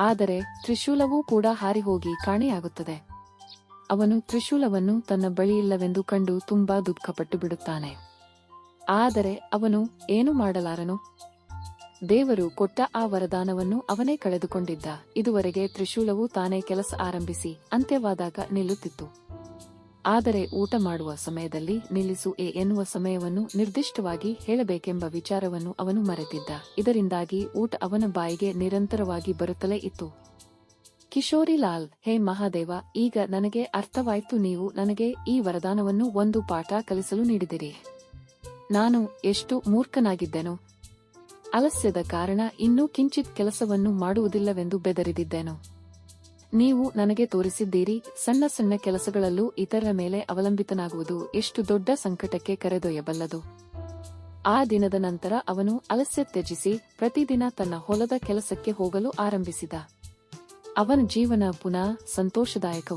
ಆದರೆ ತ್ರಿಶೂಲವೂ ಕೂಡ ಹಾರಿಹೋಗಿ ಕಾಣೆಯಾಗುತ್ತದೆ. ಅವನು ತ್ರಿಶೂಲವನ್ನು ತನ್ನ ಬಳಿಯಿಲ್ಲವೆಂದು ಕಂಡು ತುಂಬಾ ದುಃಖಪಟ್ಟು ಬಿಡುತ್ತಾನೆ. ಆದರೆ ಅವನು ಏನು ಮಾಡಲಾರನು. ದೇವರು ಕೊಟ್ಟ ಆ ವರದಾನವನ್ನು ಅವನೇ ಕಳೆದುಕೊಂಡಿದ್ದ. ಇದುವರೆಗೆ ತ್ರಿಶೂಲವು ತಾನೇ ಕೆಲಸ ಆರಂಭಿಸಿ ಅಂತ್ಯವಾದಾಗ ನಿಲ್ಲುತ್ತಿತ್ತು. ಆದರೆ ಊಟ ಮಾಡುವ ಸಮಯದಲ್ಲಿ ನಿಲ್ಲಿಸು ಎನ್ನುವ ಸಮಯವನ್ನು ನಿರ್ದಿಷ್ಟವಾಗಿ ಹೇಳಬೇಕೆಂಬ ವಿಚಾರವನ್ನು ಅವನು ಮರೆತಿದ್ದ. ಇದರಿಂದಾಗಿ ಊಟ ಅವನ ಬಾಯಿಗೆ ನಿರಂತರವಾಗಿ ಬರುತ್ತಲೇ ಇತ್ತು. ಕಿಶೋರಿಲಾಲ್, ಹೇ ಮಹಾದೇವ, ಈಗ ನನಗೆ ಅರ್ಥವಾಯ್ತು. ನೀವು ನನಗೆ ಈ ವರದಾನವನ್ನು ಒಂದು ಪಾಠ ಕಲಿಸಲು ನೀಡಿದಿರಿ. ನಾನು ಎಷ್ಟು ಮೂರ್ಖನಾಗಿದ್ದೆನು. ಆಲಸ್ಯದ ಕಾರಣ ಇನ್ನೂ ಕಿಂಚಿತ್ ಕೆಲಸವನ್ನು ಮಾಡುವುದಿಲ್ಲವೆಂದು ಬೆದರಿದಿದ್ದೆನು. ನೀವು ನನಗೆ ತೋರಿಸಿದ್ದೀರಿ, ಸಣ್ಣ ಸಣ್ಣ ಕೆಲಸಗಳಲ್ಲೂ ಇತರರ ಮೇಲೆ ಅವಲಂಬಿತನಾಗುವುದು ಎಷ್ಟು ದೊಡ್ಡ ಸಂಕಟಕ್ಕೆ ಕರೆದೊಯ್ಯಬಲ್ಲದು. ಆ ದಿನದ ನಂತರ ಅವನು ಆಲಸ್ಯ ತ್ಯಜಿಸಿ ಪ್ರತಿದಿನ ತನ್ನ ಹೊಲದ ಕೆಲಸಕ್ಕೆ ಹೋಗಲು ಆರಂಭಿಸಿದ. ಅವನ ಜೀವನ ಪುನಃ ಸಂತೋಷದಾಯಕವಾಯಿತು.